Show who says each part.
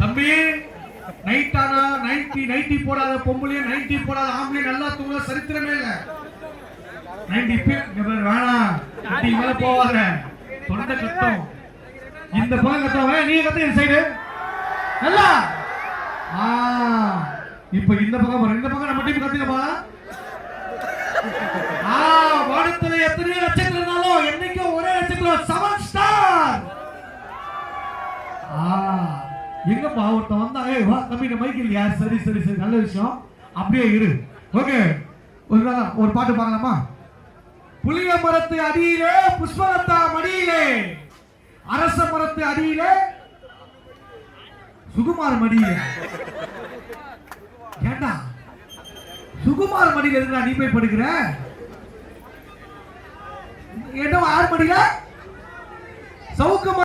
Speaker 1: தம்பி நைட்டானா நைட்டி போடாத பொம்பளையே நைட்டி போடாத ஆம்பளை நல்லா தூங்க சரித்திரமே இல்ல. 90 வேணாம் மேல போவாத தொண்டை கட்டும். இந்த பக்கம் கத்தவங்க நீ கத்த இந்த சைடு நல்லா. இப்ப இந்த பக்கம் இந்த பக்கம் நம்ம டீம் கத்துக்கமா. வானத்துல எத்தனை நட்சத்திரம் இருந்தாலும் என்னைக்கும் ஒரே நட்சத்திரம் 7 ஸ்டார். எங்கப்பா ஒருத்தன் வந்தா வா தம்பி இந்த மைக் இல்லையா? சரி சரி சரி நல்ல விஷயம், அப்படியே இரு. ஓகே ஒரு பாட்டு பாக்கலாமா? புளிய மரத்து அடியிலே புஷ்பலதா மடியிலே, அரச மரத்து அடியிலே சுகுமார் மடியிலே. ஏண்டா சுகுமார் மடியில இருந்தா நீ போய் படுக்கிற? என்ன 6 மடியில